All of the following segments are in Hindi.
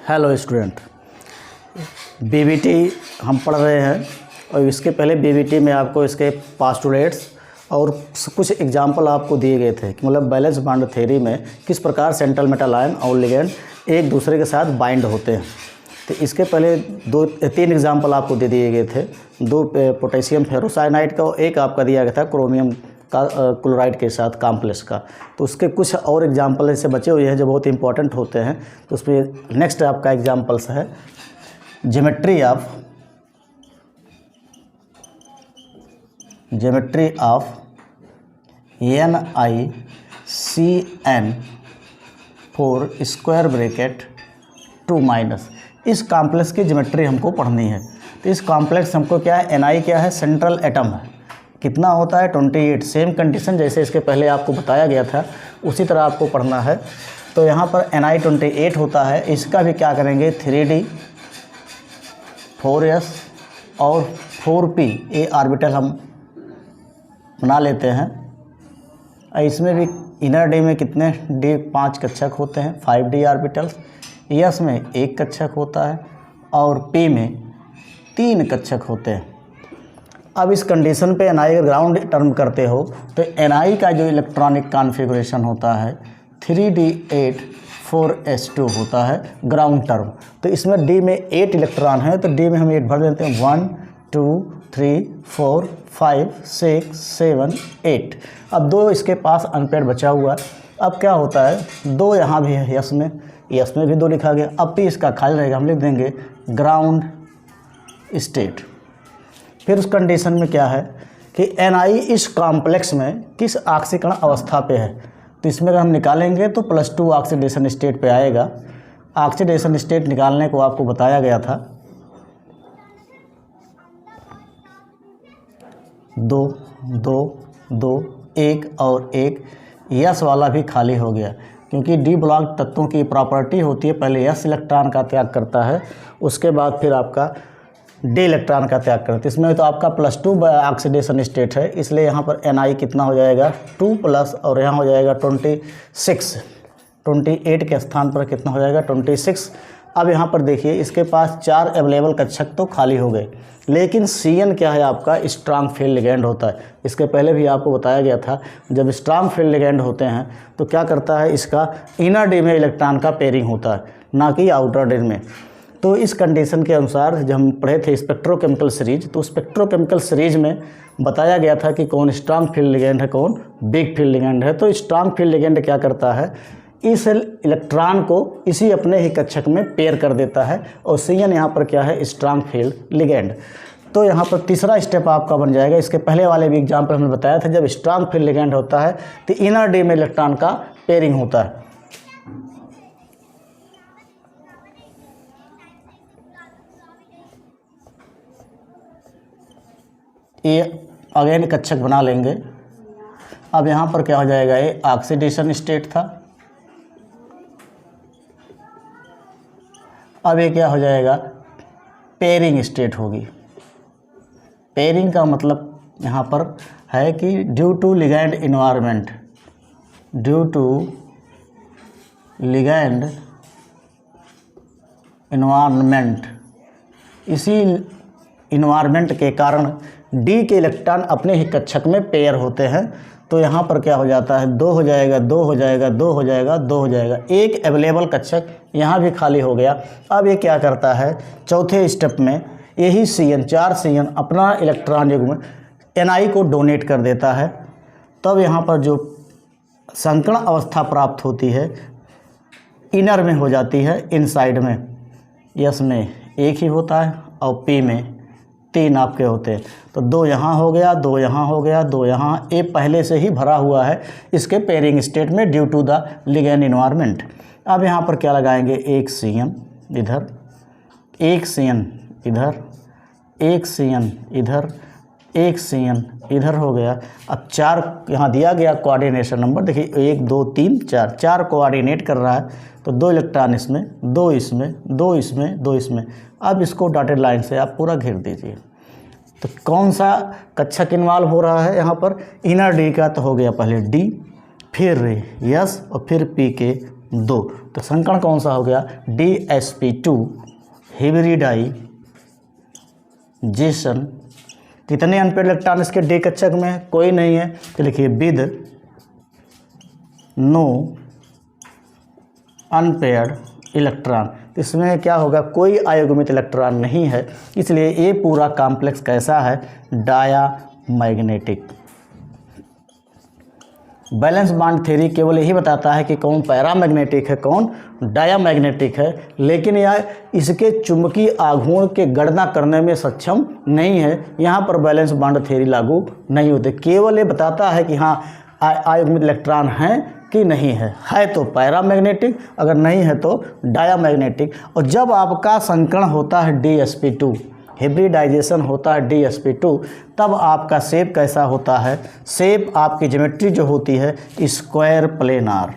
हेलो स्टूडेंट, बीबीटी हम पढ़ रहे हैं और इसके पहले बीबीटी में आपको इसके पास्टुलेट्स और कुछ एग्जाम्पल आपको दिए गए थे कि मतलब बैलेंस बॉन्ड थ्योरी में किस प्रकार सेंट्रल मेटल आयन और लिगेंड एक दूसरे के साथ बाइंड होते हैं। तो इसके पहले तीन एग्जाम्पल आपको दे दिए गए थे, दो पोटेशियम फेरोसाइनाइड का और एक आपका दिया गया था क्रोमियम का क्लोराइड के साथ कॉम्प्लेक्स का। तो उसके कुछ और एग्जाम्पल ऐसे बचे हुए हैं जो बहुत इंपॉर्टेंट होते हैं। तो उसमें नेक्स्ट आपका एग्जाम्पल्स है geometry of NiCN four square bracket 2 इस कॉम्प्लेक्स की ज्योमेट्री हमको पढ़नी है। तो इस कॉम्प्लेक्स हमको क्या है, Ni क्या है, सेंट्रल एटम है, कितना होता है 28। सेम कंडीशन जैसे इसके पहले आपको बताया गया था उसी तरह आपको पढ़ना है। तो यहाँ पर Ni 28 होता है, इसका भी क्या करेंगे 3D 4s और 4p ये ऑर्बिटल हम बना लेते हैं। इसमें भी इनर डी में कितने डी 5 कक्षक होते हैं, 5d ऑर्बिटल्स। s में 1 कक्षक होता है और p में 3 कक्षक होते हैं। अब इस कंडीशन पे Ni का ग्राउंड टर्म करते हो तो Ni का जो इलेक्ट्रॉनिक कॉन्फ़िगरेशन होता है 3d8 4s2 होता है ग्राउंड टर्म। तो इसमें d में 8 इलेक्ट्रॉन है तो d में हम 8 भर देते हैं, 1 2 3 4 5 6 7 8। अब 2 इसके पास अनपेड बचा हुआ है। अब क्या होता है 2 यहाँ भी है, यस में भी 2 लिखा गया। अब p इसका खाली रहेगा, हम लिख देंगे ग्राउंड स्टेट। फिर उस कंडीशन में क्या है कि Ni इस कॉम्प्लेक्स में किस ऑक्सीकरण अवस्था पे है। तो इसमें अगर हम निकालेंगे तो +2 ऑक्सीडेशन स्टेट पे आएगा। ऑक्सीडेशन स्टेट निकालने को आपको बताया गया था 2 2 2 1 और 1। यस वाला भी खाली हो गया क्योंकि डी ब्लॉक तत्वों की प्रॉपर्टी होती है, पहले यस इलेक्ट्रॉन का त्याग करता है, उसके बाद फिर आपका डी इलेक्ट्रॉन का त्याग करते हैं। इसमें तो आपका +2 ऑक्सीडेशन स्टेट है, इसलिए यहाँ पर Ni कितना हो जाएगा 2 प्लस और यहाँ हो जाएगा 26। 28 के स्थान पर कितना हो जाएगा 26। अब यहाँ पर देखिए इसके पास 4 अवेलेबल कक्षक तो खाली हो गए, लेकिन Cn क्या है आपका स्ट्रांग फील्ड लिगेंड होता है। इसके पहले भी आपको बताया गया था जब स्ट्रांग फील्ड लिगेंड होते हैं तो क्या करता है, इसका इनर डी में इलेक्ट्रॉन का पेयरिंग होता है, ना कि आउटर डी में। तो इस कंडीशन के अनुसार जब हम पढ़े थे स्पेक्ट्रोकेमिकल सीरीज, तो स्पेक्ट्रोकेमिकल सीरीज में बताया गया था कि कौन स्ट्रांग फील्ड लिगेंड है, कौन वीक फील्ड लिगेंड है। तो स्ट्रांग फील्ड लिगेंड क्या करता है, इस इलेक्ट्रॉन को इसी अपने ही कक्षक में पेयर कर देता है और Cn यहाँ पर क्या है स्ट्रांग फील्ड लिगेंड। तो यहाँ पर तीसरा स्टेप आपका बन जाएगा। इसके पहले वाले भी एग्जाम्पल हमने बताया था, जब स्ट्रांग फील्ड लिगेंड होता है तो इनर डी में इलेक्ट्रॉन का पेयरिंग होता है। ये अगेन कक्षक बना लेंगे। अब यहाँ पर क्या हो जाएगा, ये ऑक्सीडेशन स्टेट था। अब ये क्या हो जाएगा पेयरिंग स्टेट होगी। पेयरिंग का मतलब यहाँ पर है कि due to ligand environment, due to ligand environment, इसी इन्वायरमेंट के कारण डी के इलेक्ट्रॉन अपने ही कक्षक में पेयर होते हैं। तो यहाँ पर क्या हो जाता है 2 हो जाएगा, 2 हो जाएगा, 2 हो जाएगा, 2 हो जाएगा, एक अवेलेबल कक्षक यहाँ भी खाली हो गया। अब ये क्या करता है चौथे स्टेप में यही Cn 4 Cn अपना इलेक्ट्रॉन युग्म Ni को डोनेट कर देता है। तब यहाँ पर जो संकर्ण अवस्था प्राप्त होती है इनर में हो जाती है, इनसाइड में यस में 1 ही होता है और p में 3 आपके होते हैं। तो 2 यहाँ हो गया, 2 यहाँ हो गया, 2 यहाँ, ये पहले से ही भरा हुआ है इसके पेयरिंग स्टेट में due to the ligand environment. अब यहाँ पर क्या लगाएंगे 1 Cn इधर, 1 Cn इधर, 1 Cn इधर, 1 Cn इधर हो गया। अब 4 यहाँ दिया गया कोऑर्डिनेशन नंबर, देखिए 1 2 3 4, 4 कोऑर्डिनेट कर रहा है। तो 2 इलेक्ट्रॉन इसमें, 2 इसमें, 2 इसमें, 2 इसमें। अब इसको डॉटेड लाइन से आप पूरा घेर दीजिए। तो कौन सा कक्षक इन्वॉल्व हो रहा है यहाँ पर, इनर डी का तो हो गया पहले डी, फिर यस और फिर पी के 2। तो संकरण कौन सा हो गया? DsP2 hybridisation. कितने अनपेड इलेक्ट्रॉन इसके डी कक्षक में है? कोई नहीं है, तो लिखिए विद नो अनपेयर्ड इलेक्ट्रॉन। तो इसमें क्या होगा? कोई अयुग्मित इलेक्ट्रॉन नहीं है, इसलिए ये पूरा कॉम्प्लेक्स कैसा है? डायामैग्नेटिक। बैलेंस बॉन्ड थ्योरी केवल यही बताता है कि कौन पैरामैग्नेटिक है, कौन डायामैग्नेटिक है, लेकिन यह इसके चुंबकीय आघूर्ण के गणना करने में सक्षम नहीं है। यहाँ पर बैलेंस बॉन्ड थ्योरी लागू नहीं होती, केवल ये बताता है कि हाँ अयुग्मित इलेक्ट्रॉन हैं कि नहीं है तो पैरामैग्नेटिक, अगर नहीं है तो डायामैग्नेटिक। और जब आपका संकरण होता है DsP2, हिब्रिडाइजेशन होता है DsP2, तब आपका शेप कैसा होता है? शेप आपकी ज्योमेट्री जो होती है स्क्वायर प्लेनार,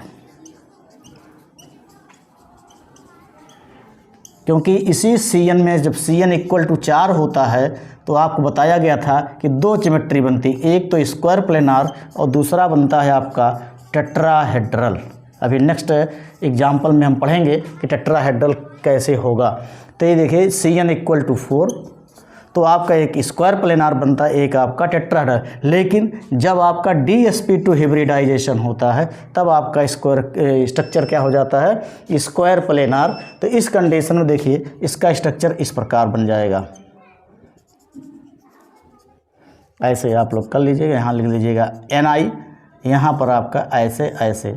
क्योंकि इसी Cn में जब Cn = 4 होता है तो आपको बताया गया था कि 2 ज्योमेट्री बनती, एक तो स्क्वायर प्लेनार और दूसरा बनता है आपका टेट्राहेड्रल। अभी नेक्स्ट एग्जाम्पल में हम पढ़ेंगे कि टेट्राहेड्रल कैसे होगा। तो ये देखिए Cn = 4, तो आपका एक स्क्वायर प्लेनार बनता है, एक आपका टेट्राहेड्रल। लेकिन जब आपका DsP2 हिब्रिडाइजेशन होता है तब आपका स्क्वायर स्ट्रक्चर क्या हो जाता है? Square planar. तो इस कंडीशन में देखिए इसका स्ट्रक्चर इस प्रकार बन जाएगा, ऐसे आप लोग कर लीजिएगा। यहाँ लिख लीजिएगा Ni, यहाँ पर आपका ऐसे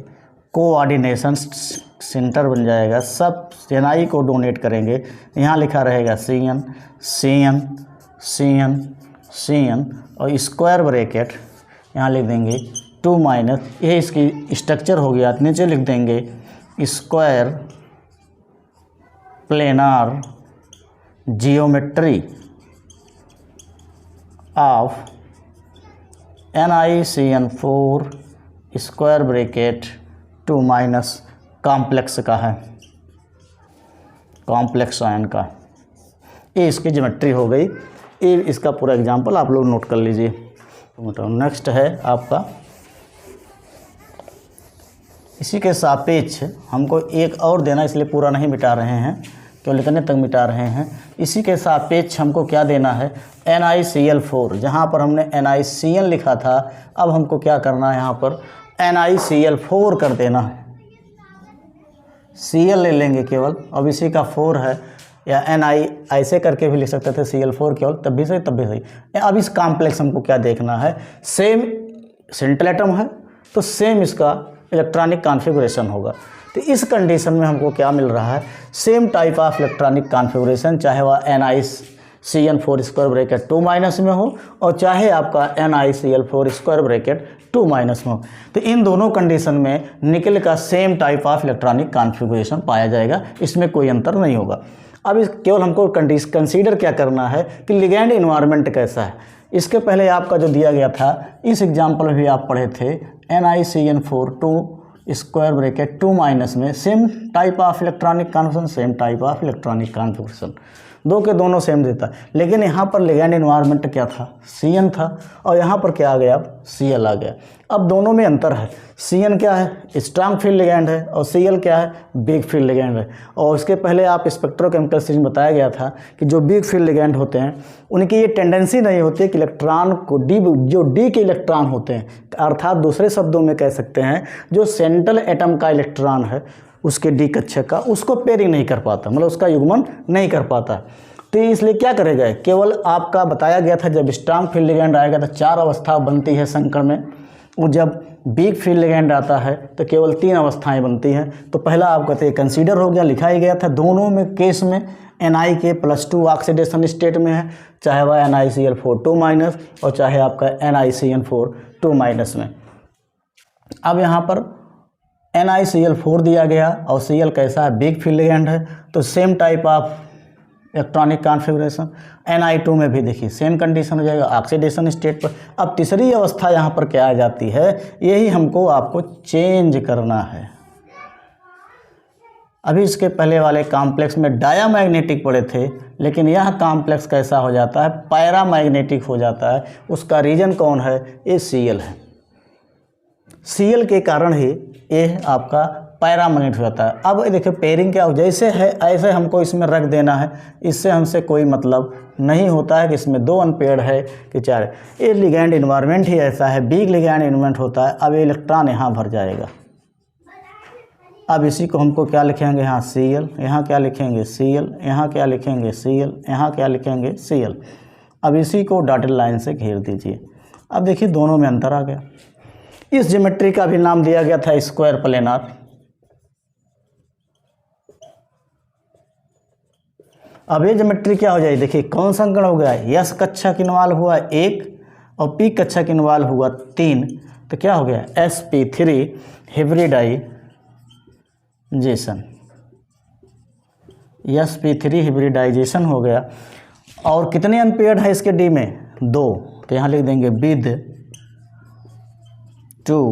कोऑर्डिनेशन सेंटर बन जाएगा, सब Ni को डोनेट करेंगे। यहाँ लिखा रहेगा Cn और स्क्वायर ब्रैकेट यहाँ लिख देंगे 2 - ये इसकी स्ट्रक्चर हो गया। नीचे लिख देंगे square planar geometry of NiCN4 square bracket 2 complex का है, कॉम्प्लेक्स आयन का। ये इसकी ज्योमेट्री हो गई। ये इसका पूरा एग्जांपल आप लोग नोट कर लीजिए। तो नेक्स्ट है आपका, इसी के सापेक्ष हमको एक और देना, इसलिए पूरा नहीं मिटा रहे हैं, केवल इतने तक मिटा रहे हैं। इसी के सापेक्ष हमको क्या देना है? NiCl4। जहाँ पर हमने NiCl लिखा था, अब हमको क्या करना है? यहाँ पर NiCl4 कर देना है। Cl ले लेंगे केवल, अब इसी का 4 है, या Ni ऐसे करके भी लिख सकते थे Cl4 केवल, तब भी सही। अब इस कॉम्प्लेक्स हमको क्या देखना है? सेम सेंट्रल एटम है तो सेम इसका इलेक्ट्रॉनिक कॉन्फ़िगरेशन होगा। तो इस कंडीशन में हमको क्या मिल रहा है? Same type of electronic configuration, चाहे वह NiCN4 स्क्वायर ब्रैकेट 2 में हो और चाहे आपका NiCl4 स्क्वायर ब्रैकेट 2 में हो। तो इन दोनों कंडीशन में निकल का same type of electronic configuration पाया जाएगा, इसमें कोई अंतर नहीं होगा। अब इस केवल हमको कंसीडर क्या करना है कि लिगैंड इन्वायरमेंट कैसा है। इसके पहले आपका जो दिया गया था, इस एग्जाम्पल में भी आप पढ़े थे, NiCN4 2 स्क्वायर ब्रैकेट 2 में same type of electronic configuration, same type of electronic configuration, दो के दोनों सेम देता है। लेकिन यहाँ पर लिगैंड इन्वायरमेंट क्या था? Cn था, और यहाँ पर क्या आ गया? अब Cl आ गया। अब दोनों में अंतर है। Cn क्या है? स्ट्रांग फील्ड लिगैंड है, और Cl क्या है? वीक फील्ड लिगैंड है। और उसके पहले आप स्पेक्ट्रोकेमिकल सिस्टम में बताया गया था कि जो वीक फील्ड लिगैंड होते हैं उनकी ये टेंडेंसी नहीं होती कि इलेक्ट्रॉन को जो डी के इलेक्ट्रॉन होते हैं, अर्थात दूसरे शब्दों में कह सकते हैं जो सेंट्रल एटम का इलेक्ट्रॉन है उसके डी कक्षक का, उसको पेयरिंग नहीं कर पाता, मतलब उसका युग्मन नहीं कर पाता। तो इसलिए क्या करेगा? केवल आपका बताया गया था जब स्ट्रांग फील्ड लिगैंड आएगा तो 4 अवस्था बनती है संकरण में, और जब वीक फील्ड लिगैंड आता है तो केवल 3 अवस्थाएं बनती हैं। तो पहला आपका तो कंसीडर हो गया, लिखा ही गया था। दोनों में केस में Ni के +2 ऑक्सीडेशन स्टेट में है, चाहे वह NiCl4 2 और चाहे आपका NiCN4 2 में। अब यहाँ पर NiCl4 दिया गया और Cl कैसा है? वीक फील्ड लिगैंड है, तो same type of electronic configuration. Ni2 में भी देखिए सेम कंडीशन हो जाएगा, ऑक्सीडेशन स्टेट पर। अब तीसरी अवस्था यहाँ पर क्या आ जाती है? यही हमको आपको चेंज करना है। अभी इसके पहले वाले कॉम्प्लेक्स में डायामैग्नेटिक पड़े थे, लेकिन यह कॉम्प्लेक्स कैसा हो जाता है? पैरामैग्नेटिक हो जाता है। उसका रीजन कौन है? ये Cl है। Cl के कारण ही ये आपका पैरामैग्नेटिक हो जाता है। अब देखिए पेयरिंग क्या हो, जैसे है ऐसे हमको इसमें रख देना है, इससे हमसे कोई मतलब नहीं होता है कि इसमें 2 अनपेयर्ड है कि 4 है। ये लिगैंड इन्वायरमेंट ही ऐसा है, वीक लिगैंड इन्वायरमेंट होता है। अब ये इलेक्ट्रॉन यहाँ भर जाएगा। अब इसी को हमको क्या लिखेंगे, यहाँ Cl, यहाँ क्या लिखेंगे Cl, यहाँ क्या लिखेंगे Cl, यहाँ क्या लिखेंगे Cl। अब इसी को डॉटेड लाइन से घेर दीजिए। अब देखिए दोनों में अंतर आ गया। इस ज्योमेट्री का भी नाम दिया गया था स्क्वायर प्लेनार। अब ये ज्योमेट्री क्या हो जाएगी, देखिए कौन सा अंकन हो गया, यस कक्षक इन्वॉल्व हुआ 1 और पी कक्षक इन्वॉल्व हुआ 3, तो क्या हो गया sp3 हिब्रिडाइजेशन, sp3 हिब्रिडाइजेशन हो गया। और कितने अनपेयर्ड है इसके डी में, 2, तो यहाँ लिख देंगे विद 2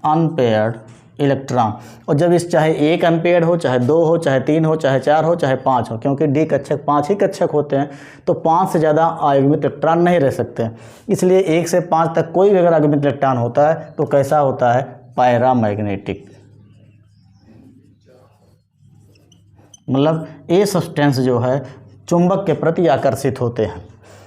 अनपेयर्ड इलेक्ट्रॉन। और जब इस चाहे 1 अनपेयर्ड हो, चाहे 2 हो, चाहे 3 हो, चाहे 4 हो, चाहे 5 हो, क्योंकि डी कक्षक 5 ही कक्षक होते हैं, तो 5 से ज़्यादा आयुग्मित इलेक्ट्रॉन नहीं रह सकते। इसलिए 1 से 5 तक कोई भी अगर आयुग्मित इलेक्ट्रॉन होता है तो कैसा होता है, पैरामैग्नेटिक। मतलब ये सब्सटेंस जो है चुंबक के प्रति आकर्षित होते हैं।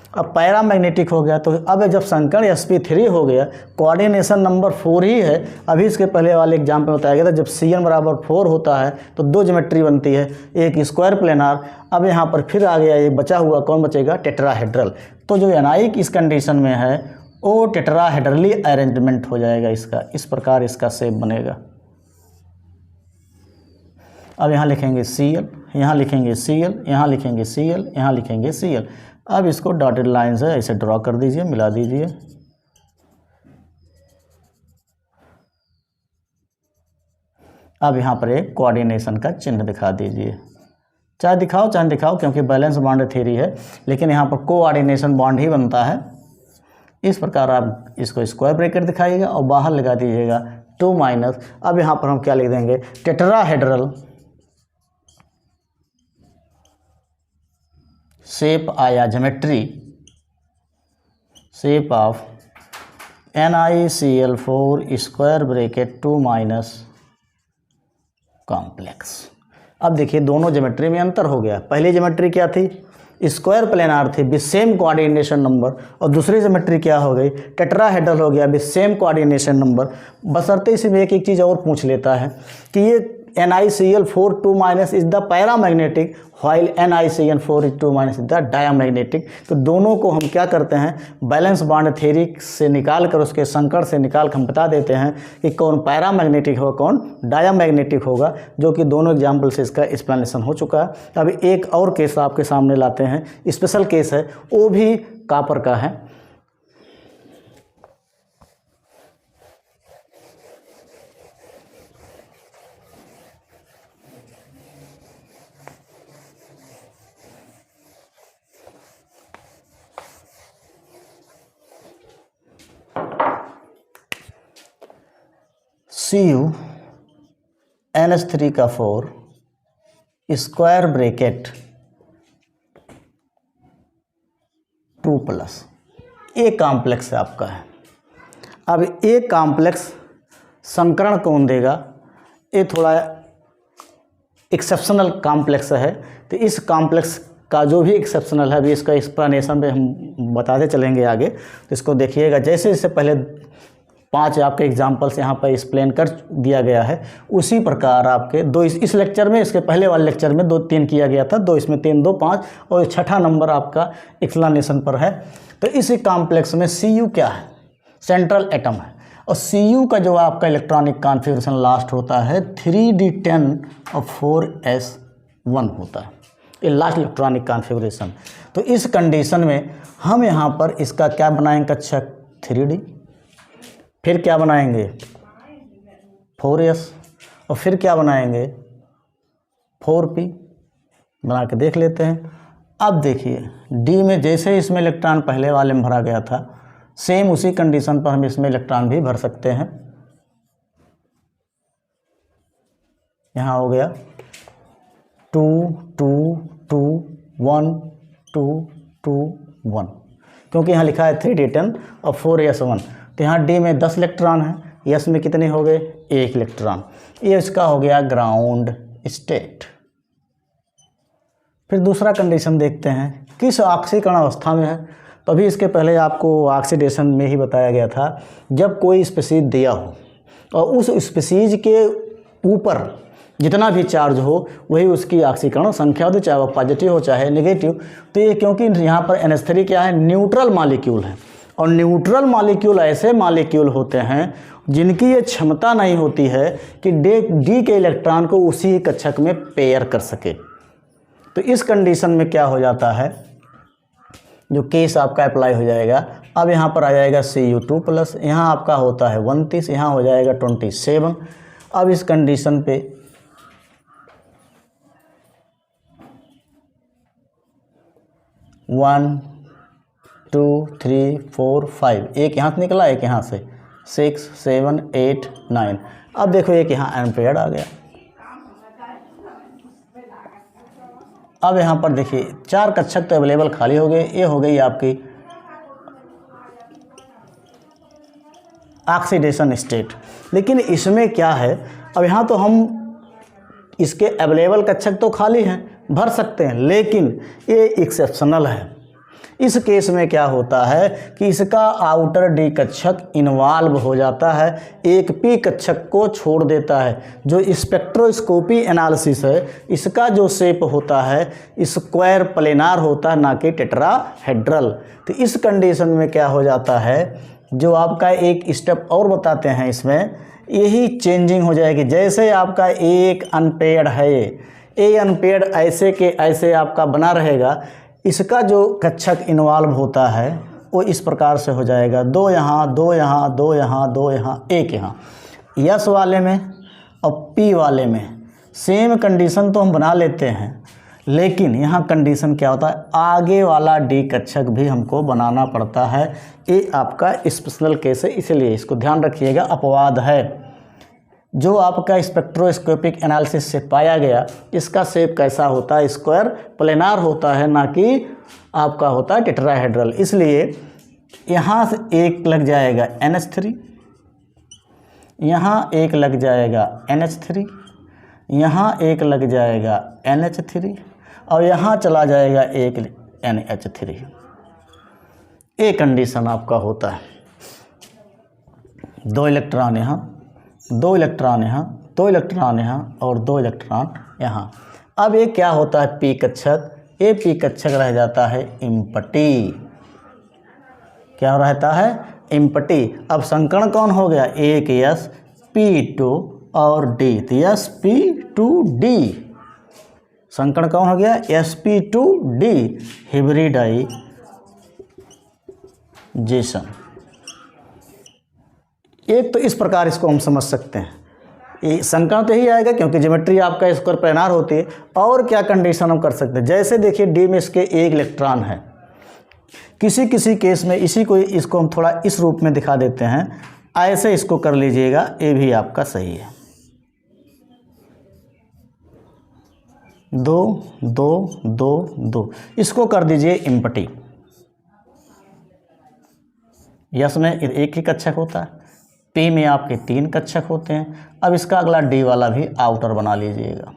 अब पैरामैग्नेटिक हो गया, तो अब जब संकर्ण sp3 हो गया, कोऑर्डिनेशन नंबर 4 ही है। अभी इसके पहले वाले एग्जाम्पल में बताया गया था, जब Cn बराबर 4 होता है तो 2 ज्योमेट्री बनती है, एक स्क्वायर प्लेनार। अब यहाँ पर फिर आ गया, एक बचा हुआ कौन बचेगा, टेट्राहेड्रल। तो जो एनाइक इस कंडीशन में है वो टेट्राहेड्रली अरेंजमेंट हो जाएगा इसका, इस प्रकार इसका शेप बनेगा। अब यहाँ लिखेंगे Cl, यहाँ लिखेंगे Cl, यहाँ लिखेंगे Cl, यहाँ लिखेंगे Cl। अब इसको डॉटेड लाइन से ऐसे ड्रॉ कर दीजिए, मिला दीजिए। अब यहाँ पर एक कोऑर्डिनेशन का चिन्ह दिखा दीजिए, चाहे दिखाओ चाहे दिखाओ, क्योंकि बैलेंस बॉन्ड थ्योरी है, लेकिन यहाँ पर कोऑर्डिनेशन बॉन्ड ही बनता है। इस प्रकार आप इसको स्क्वायर ब्रैकेट दिखाइएगा और बाहर लगा दीजिएगा 2 माइनस। अब यहाँ पर हम क्या लिख देंगे, टेट्राहेड्रल शेप आया, geometry shape of NiCl4 square bracket 2 minus complex. अब देखिए दोनों ज्योमेट्री में अंतर हो गया। पहली ज्योमेट्री क्या थी, स्क्वायर प्लेनार थी विद सेम कोऑर्डिनेशन नंबर, और दूसरी ज्योमेट्री क्या हो गई, टेट्राहेड्रल हो गया विद सेम कोऑर्डिनेशन नंबर। बशर्ते इसमें एक चीज़ और पूछ लेता है कि ये NiCl4 2 minus is the paramagnetic while NiCl4 2 minus is the diamagnetic. तो दोनों को हम क्या करते हैं, बैलेंस बॉन्ड थ्योरी से निकाल कर, उसके संकर्ण से निकाल कर हम बता देते हैं कि कौन पैरामैग्नेटिक होगा कौन डायामैग्नेटिक होगा, जो कि दोनों एग्जाम्पल से इसका एक्सप्लेनेशन हो चुका है। अब एक और केस आपके सामने लाते हैं, स्पेशल केस है, वो भी कॉपर का है। Cu NH3 का 4 स्क्वायर ब्रैकेट 2 प्लस, ये कॉम्प्लेक्स आपका है। अब ये कॉम्प्लेक्स संकरण कौन देगा, ये थोड़ा एक्सेप्शनल कॉम्प्लेक्स है। तो इस कॉम्प्लेक्स का जो भी एक्सेप्शनल है, अभी इसका एक्सप्लेनेशन में हम बताते चलेंगे आगे। तो इसको देखिएगा, जैसे इससे पहले 5 आपके एग्जाम्पल्स यहाँ पर एक्सप्लेन कर दिया गया है, उसी प्रकार आपके 2 इस लेक्चर में, इसके पहले वाले लेक्चर में 2 3 किया गया था, 2 इसमें 3 2 5, और 6ठा नंबर आपका एक्सप्लेनेशन पर है। तो इस कॉम्प्लेक्स में Cu क्या है, सेंट्रल एटम है, और Cu का जो आपका इलेक्ट्रॉनिक कॉन्फ़िगरेशन लास्ट होता है 3d10 और 4s1 होता है, ये लास्ट इलेक्ट्रॉनिक कॉन्फ़िगरेशन। तो इस कंडीशन में हम यहाँ पर इसका क्या बनाएंगे, कक्षक 3d, फिर क्या बनाएंगे 4s, और फिर क्या बनाएंगे 4p, बना के देख लेते हैं। अब देखिए D में जैसे इसमें इलेक्ट्रॉन पहले वाले में भरा गया था, सेम उसी कंडीशन पर हम इसमें इलेक्ट्रॉन भी भर सकते हैं। यहाँ हो गया 2 2 2 1 2 2 1, क्योंकि यहाँ लिखा है 3d10 और 4s1। तो यहाँ D में 10 इलेक्ट्रॉन है, यस में कितने हो गए, 1 इलेक्ट्रॉन। ये इसका हो गया ग्राउंड स्टेट। फिर दूसरा कंडीशन देखते हैं, किस ऑक्सीकरण अवस्था में है। तो अभी इसके पहले आपको ऑक्सीडेशन में ही बताया गया था, जब कोई स्पीशीज दिया हो और उस स्पीशीज के ऊपर जितना भी चार्ज हो वही उसकी ऑक्सीकरण संख्या होती, चाहे वो पॉजिटिव हो चाहे नेगेटिव। तो ये क्योंकि यहाँ पर NH3 क्या है, न्यूट्रल मॉलिक्यूल है, और न्यूट्रल मॉलिक्यूल ऐसे मॉलिक्यूल होते हैं जिनकी ये क्षमता नहीं होती है कि डी के इलेक्ट्रॉन को उसी कक्षक में पेयर कर सके। तो इस कंडीशन में क्या हो जाता है, जो केस आपका अप्लाई हो जाएगा। अब यहाँ पर आ जाएगा Cu2+, यहाँ आपका होता है 29, यहाँ हो जाएगा 27। अब इस कंडीशन पे वन 2 3 4 5, एक यहाँ से निकला, एक यहाँ से, 6 7 8 9। अब देखो एक यहाँ अनपेयर्ड आ गया। अब यहाँ पर देखिए 4 कक्षक तो अवेलेबल खाली हो गए। ये हो गई आपकी ऑक्सीडेशन स्टेट। लेकिन इसमें क्या है, अब यहाँ तो हम इसके अवेलेबल कक्षक तो खाली हैं, भर सकते हैं, लेकिन ये एक्सेप्शनल है। इस केस में क्या होता है कि इसका आउटर डी कक्षक इन्वॉल्व हो जाता है, एक पी कक्षक को छोड़ देता है। जो स्पेक्ट्रोस्कोपी एनालिसिस है, इसका जो शेप होता है स्क्वायर प्लेनार होता है, ना कि टेट्राहेड्रल। तो इस कंडीशन में क्या हो जाता है, जो आपका एक स्टेप और बताते हैं इसमें, यही चेंजिंग हो जाएगी। जैसे आपका एक अनपेयर्ड है, ये अनपेयर्ड ऐसे के ऐसे आपका बना रहेगा, इसका जो कक्षक इन्वॉल्व होता है वो इस प्रकार से हो जाएगा, 2 यहाँ 2 यहाँ 2 यहाँ 2 यहाँ 1 यहाँ। यस वाले में और पी वाले में सेम कंडीशन तो हम बना लेते हैं, लेकिन यहाँ कंडीशन क्या होता है, आगे वाला डी कक्षक भी हमको बनाना पड़ता है। ये आपका स्पेशल केस है, इसलिए इसको ध्यान रखिएगा, अपवाद है। जो आपका स्पेक्ट्रोस्कोपिक एनालिसिस से पाया गया, इसका शेप कैसा होता है, स्क्वायर प्लेनार होता है, ना कि आपका होता है टेट्राहेड्रल। इसलिए यहाँ से एक लग जाएगा NH3, यहाँ एक लग जाएगा NH3, यहाँ एक लग जाएगा NH3, और यहाँ चला जाएगा एक NH3। ये कंडीशन आपका होता है। 2 इलेक्ट्रॉन यहाँ, 2 इलेक्ट्रॉन यहाँ, 2 इलेक्ट्रॉन यहाँ और 2 इलेक्ट्रॉन यहाँ। अब ये क्या होता है, पी कक्षक, ये पी कक्षक रह जाता है एम्प्टी। क्या रहता है, एम्प्टी। अब संकरण कौन हो गया, एक sp2 और d, तो sp2d संकरण कौन हो गया, sp2d, हिब्रिडाइजेशन। एक तो इस प्रकार इसको हम समझ सकते हैं, ये संकरण तो ही आएगा क्योंकि ज्योमेट्री आपका स्क्वायर प्लेनार होती है। और क्या कंडीशन हम कर सकते हैं, जैसे देखिए डी में इसके 1 इलेक्ट्रॉन है, किसी केस में इसको हम थोड़ा इस रूप में दिखा देते हैं, ऐसे इसको कर लीजिएगा, ये भी आपका सही है। 2 2 2 2, इसको कर दीजिए एम्प्टी। यस में एक ही कक्षक होता है, पी में आपके 3 कक्षक होते हैं। अब इसका अगला डी वाला भी आउटर बना लीजिएगा।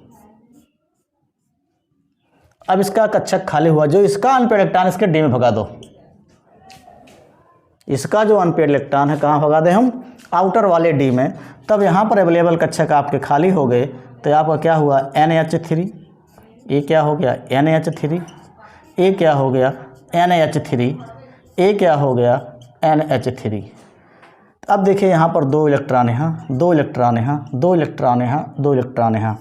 अब इसका कक्षक खाली हुआ, जो इसका अनपेयर्ड इलेक्ट्रॉन इसके डी में भगा दो। इसका जो अनपेयर्ड इलेक्ट्रॉन है कहाँ भगा दें हम, आउटर वाले डी में। तब यहाँ पर अवेलेबल कक्षक आपके खाली हो गए, तो आपका क्या हुआ, NH3, ये क्या हो गया NH3, ये क्या हो गया NH3, ये क्या हो गया NH3। अब देखिए यहाँ पर 2 इलेक्ट्रॉन यहाँ, 2 इलेक्ट्रॉन यहाँ, 2 इलेक्ट्रॉन यहाँ, 2 इलेक्ट्रॉन यहाँ।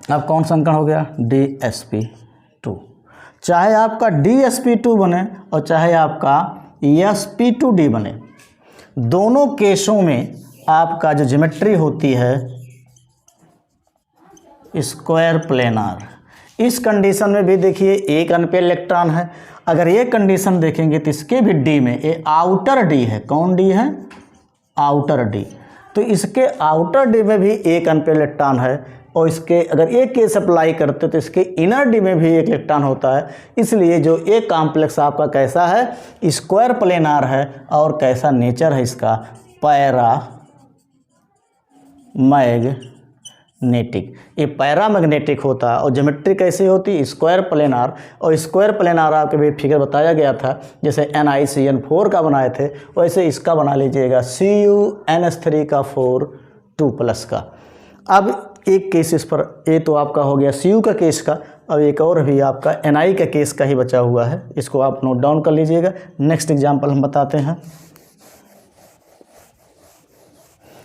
अब कौन संकरण हो गया, DsP2। चाहे आपका DsP2 बने और चाहे आपका sp2d बने, दोनों केसों में आपका जो ज्योमेट्री होती है स्क्वायर प्लेनार। इस कंडीशन में भी देखिए एक अनपेयर्ड इलेक्ट्रॉन है। अगर ये कंडीशन देखेंगे तो इसके भी डी में, ये आउटर डी है, कौन डी है, आउटर डी। तो इसके आउटर डी में भी एक अनपेयर्ड इलेक्ट्रॉन है, और इसके अगर एक केस अप्लाई करते तो इसके इनर डी में भी एक इलेक्ट्रॉन होता है। इसलिए जो एक कॉम्प्लेक्स आपका कैसा है, स्क्वायर प्लेनार है और कैसा नेचर है इसका, पैरा मैग्नेटिक। ये पैरामैग्नेटिक होता है और ज्योमेट्री कैसी होती है, स्क्वायर प्लेनार। और स्क्वायर प्लेनार आपके भी फिगर बताया गया था, जैसे NiCN4 का बनाए थे वैसे इसका बना लीजिएगा CuNH3 का 4 2+ का। अब एक केस इस पर, ये तो आपका हो गया Cu का केस का, अब एक और भी आपका Ni का केस का ही बचा हुआ है, इसको आप नोट डाउन कर लीजिएगा। नेक्स्ट एग्जाम्पल हम बताते हैं।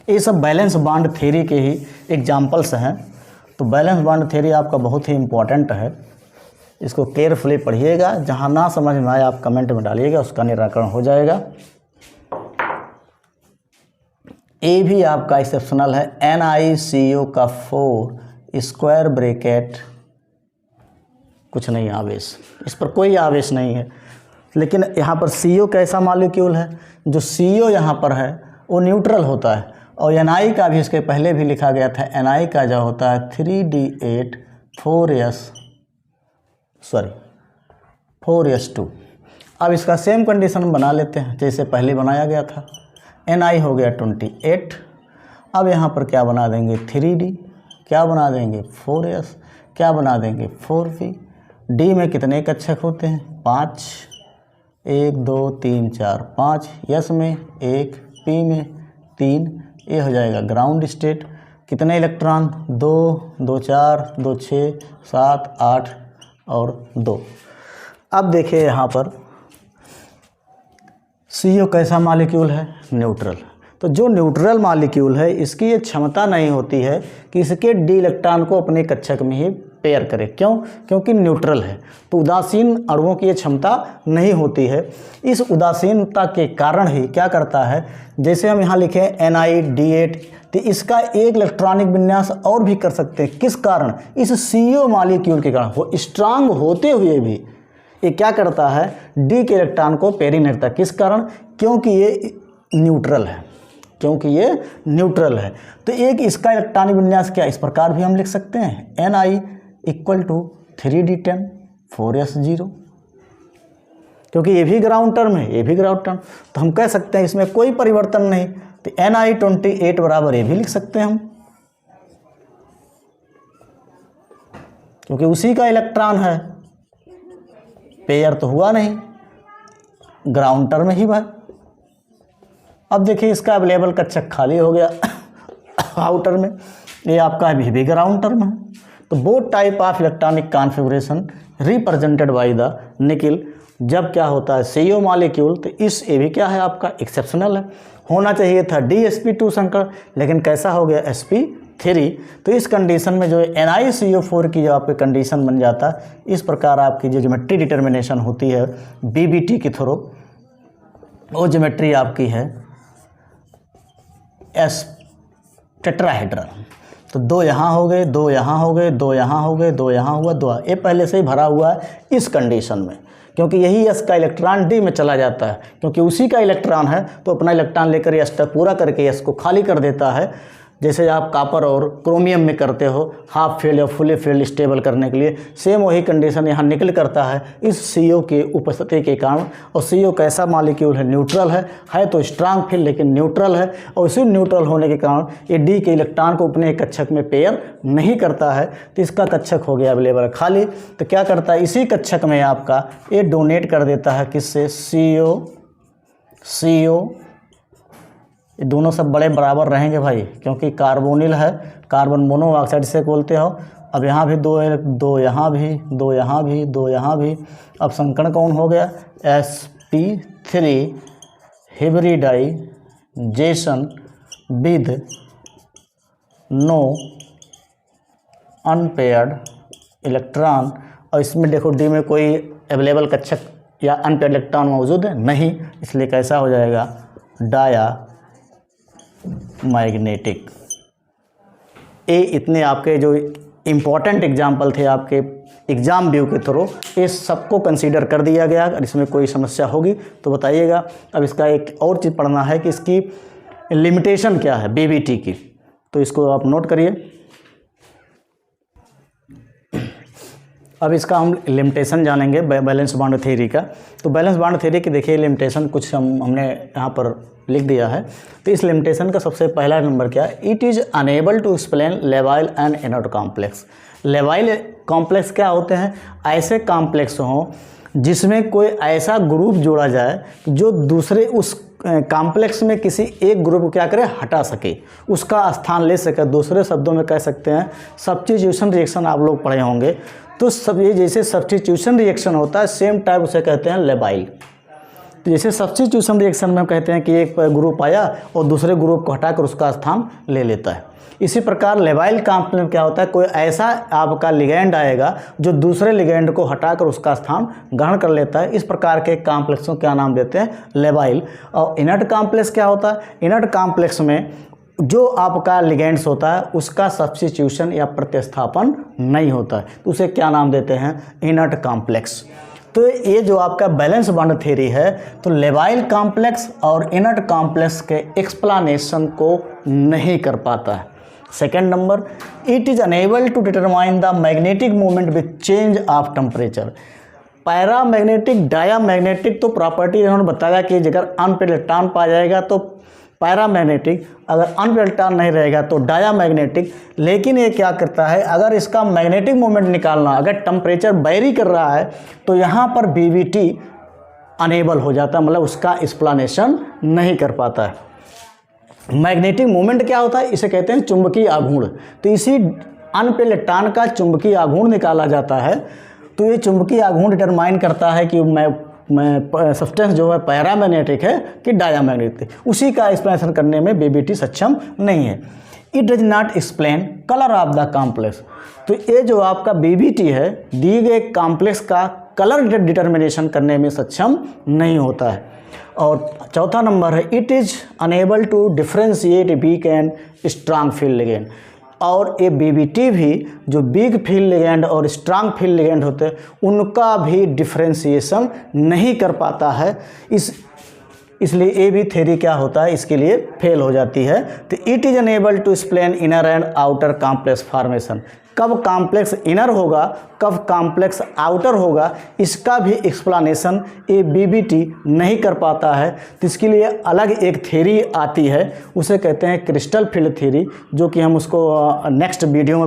ये सब बैलेंस बॉन्ड थ्योरी के ही एग्जाम्पल्स हैं। तो बैलेंस बॉन्ड थ्योरी आपका बहुत ही इम्पॉर्टेंट है, इसको केयरफुली पढ़िएगा। जहाँ ना समझ में आए आप कमेंट में डालिएगा, उसका निराकरण हो जाएगा। ये भी आपका एक्सेप्शनल है, NiCO का 4 स्क्वायर ब्रैकेट, कुछ नहीं आवेश, इस पर कोई आवेश नहीं है। लेकिन यहाँ पर CO कैसा मॉलिक्यूल है, जो CO यहाँ पर है वो न्यूट्रल होता है। और Ni का भी इसके पहले भी लिखा गया था, Ni का जो होता है 3D8 4s2। अब इसका सेम कंडीशन बना लेते हैं जैसे पहले बनाया गया था। Ni हो गया 28। अब यहाँ पर क्या बना देंगे 3D, क्या बना देंगे 4s, क्या बना देंगे 4p। D में कितने कक्षक होते हैं 5, 1 2 3 4 5, S में 1, P में 3, ये हो जाएगा ग्राउंड स्टेट। कितने इलेक्ट्रॉन 2 2 4 2 6 7 8 और 2। अब देखिए यहाँ पर CO कैसा मॉलिक्यूल है, न्यूट्रल। तो जो न्यूट्रल मॉलिक्यूल है इसकी ये क्षमता नहीं होती है कि इसके D इलेक्ट्रॉन को अपने कक्षक में ही पेयर करे। क्यों? क्योंकि न्यूट्रल है। तो उदासीन अणुओं की ये क्षमता नहीं होती है। इस उदासीनता के कारण ही क्या करता है, जैसे हम यहाँ लिखें NiD8, तो इसका एक इलेक्ट्रॉनिक विन्यास और भी कर सकते हैं। किस कारण? इस CO मॉलिक्यूल के कारण। वो स्ट्रांग होते हुए भी ये क्या करता है, D के इलेक्ट्रॉन को पेयर नहीं करता। किस कारण? क्योंकि ये न्यूट्रल है, क्योंकि ये न्यूट्रल है। तो एक इसका इलेक्ट्रॉनिक विन्यास क्या, इस प्रकार भी हम लिख सकते हैं, Ni = 3D10 4s0, क्योंकि ये भी ग्राउंड टर्म है, ये भी ग्राउंड टर्म। तो हम कह सकते हैं इसमें कोई परिवर्तन नहीं। तो Ni28 बराबर ये भी लिख सकते हैं हम, क्योंकि उसी का इलेक्ट्रॉन है, पेयर तो हुआ नहीं, ग्राउंड टर्म ही भाई। अब देखिए इसका अवेलेबल कक्षक खाली हो गया आउटर में, ये आपका भी ग्राउंड टर्म है। तो both type of electronic configuration represented by the nickel. जब क्या होता है CO मॉलिक्यूल, तो इस ये भी क्या है आपका एक्सेप्शनल है। होना चाहिए था DsP2 संकर, लेकिन कैसा हो गया sp3। तो इस कंडीशन में जो NiCO4 की जो आपकी कंडीशन बन जाता है, इस प्रकार आपकी जो ज्योमेट्री डिटर्मिनेशन होती है BBT के थ्रू, वो ज्योमेट्री आपकी है टेट्राहेड्रल। तो 2 यहाँ हो गए, 2 यहाँ हो गए, 2 यहाँ हो गए, 2 यहाँ हुआ, 2 ये पहले से ही भरा हुआ है इस कंडीशन में, क्योंकि यही S का इलेक्ट्रॉन D में चला जाता है। क्योंकि उसी का इलेक्ट्रॉन है तो अपना इलेक्ट्रॉन लेकर S तक पूरा करके S को खाली कर देता है। जैसे आप कॉपर और क्रोमियम में करते हो हाफ फील्ड या फुली फील्ड स्टेबल करने के लिए, सेम वही कंडीशन यहाँ निकल करता है इस CO के उपस्थिति के कारण। और CO कैसा मॉलिक्यूल है, न्यूट्रल है तो स्ट्रांग फील्ड लेकिन न्यूट्रल है। और इसी न्यूट्रल होने के कारण ये D के इलेक्ट्रॉन को अपने कक्षक में पेयर नहीं करता है, तो इसका कक्षक हो गया अवेलेबल खाली। तो क्या करता है, इसी कक्षक में आपका ये डोनेट कर देता है किससे, CO। ये दोनों सब बड़े बराबर रहेंगे भाई, क्योंकि कार्बोनिल है, कार्बन मोनोऑक्साइड से बोलते हो। अब यहाँ भी 2 है, 2 यहाँ भी, 2 यहाँ भी, 2 यहाँ भी। अब संकरण कौन हो गया, sp3 hybridisation with no unpaired electron. और इसमें देखो D में कोई अवेलेबल कक्षक या अनपेयर्ड इलेक्ट्रॉन मौजूद है नहीं, इसलिए कैसा हो जाएगा, डाया मैग्नेटिक। ये इतने आपके जो इम्पॉर्टेंट एग्जाम्पल थे आपके एग्ज़ाम व्यू के थ्रू, ये सबको कंसीडर कर दिया गया। अगर इसमें कोई समस्या होगी तो बताइएगा। अब इसका एक और चीज़ पढ़ना है कि इसकी लिमिटेशन क्या है BBT की, तो इसको आप नोट करिए। अब इसका हम लिमिटेशन जानेंगे बैलेंस बॉन्ड थ्योरी का। तो बैलेंस बॉन्ड थ्योरी की देखिए लिमिटेशन कुछ हमने यहाँ पर लिख दिया है। तो इस लिमिटेशन का सबसे पहला नंबर क्या है, it is unable to explain लेवाइल and inert complex. लेवाइल complex क्या होते हैं, ऐसे कॉम्प्लेक्स हों जिसमें कोई ऐसा ग्रुप जोड़ा जाए जो दूसरे उस कॉम्प्लेक्स में किसी एक ग्रुप को क्या करे, हटा सके, उसका स्थान ले सके। दूसरे शब्दों में कह सकते हैं सब्स्टिट्यूशन रिएक्शन आप लोग पढ़े होंगे। तो सब ये जैसे सब्स्टिट्यूशन रिएक्शन होता है सेम टाइप उसे कहते हैं लेवाइल। तो जैसे सब्स्टिट्यूशन रिएक्शन में कहते हैं कि एक ग्रुप आया और दूसरे ग्रुप को हटाकर उसका स्थान ले लेता है। इसी प्रकार लेवाइल कॉम्प्लेक्स में क्या होता है, कोई ऐसा आपका लिगैंड आएगा जो दूसरे लिगैंड को हटाकर उसका स्थान ग्रहण कर लेता है। इस प्रकार के कॉम्प्लेक्सों को क्या नाम देते हैं, लेवाइल। और इनर्ट कॉम्प्लेक्स क्या होता है, इनर्ट कॉम्प्लेक्स में जो आपका लिगैंड्स होता है उसका सब्स्टिट्यूशन या प्रतिस्थापन नहीं होता है, तो उसे क्या नाम देते हैं, इनर्ट कॉम्प्लेक्स। तो ये जो आपका बैलेंस बॉन्ड थ्योरी है, तो लेवाइल कॉम्प्लेक्स और इनर्ट कॉम्प्लेक्स के एक्सप्लेनेशन को नहीं कर पाता है। Second number, it is unable to determine the magnetic moment with change of temperature. Paramagnetic diamagnetic तो प्रॉपर्टी इन्होंने बताया कि अगर अनपेड इलेक्ट्रॉन पाया जाएगा तो पैरामैग्नेटिक, अगर अनपेड इलेक्ट्रॉन नहीं रहेगा तो डायामैग्नेटिक। लेकिन ये क्या करता है, अगर इसका मैग्नेटिक मोमेंट निकालना, अगर टेम्परेचर वेरी कर रहा है तो यहाँ पर बीवीटी अनेबल हो जाता है, मतलब उसका एक्सप्लेनेशन नहीं कर पाता है। मैग्नेटिक मोमेंट क्या होता है, इसे कहते हैं चुंबकीय आघूर्ण। तो इसी अनपेड इलेक्ट्रॉन का चुंबकीय आघूर्ण निकाला जाता है। तो ये चुंबकीय आघूर्ण डिटरमाइन करता है कि मैं सब्सटेंस जो है पैरामैग्नेटिक है कि डायामैग्नेटिक, उसी का एक्सप्लेनेशन करने में बीबीटी सक्षम नहीं है। It does not explain colour of the complex. तो ये जो आपका बीबीटी है दिए गए कॉम्प्लेक्स का कलर डिटर्मिनेशन करने में सक्षम नहीं होता है। और चौथा नंबर है, it is unable to differentiate weak and strong field ligand. और ये बीबीटी भी जो वीक फील्ड लिगैंड और स्ट्रांग फील्ड लिगैंड होते हैं उनका भी डिफ्रेंशिएशन नहीं कर पाता है। इसलिए ये भी थ्योरी क्या होता है, इसके लिए फेल हो जाती है। तो it is unable to explain inner and outer complex formation. कब कॉम्प्लेक्स इनर होगा, कब कॉम्प्लेक्स आउटर होगा, इसका भी एक्सप्लेनेशन ये बीबीटी नहीं कर पाता है। तो इसके लिए अलग एक थ्योरी आती है, उसे कहते हैं क्रिस्टल फील्ड थ्योरी, जो कि हम उसको नेक्स्ट वीडियो में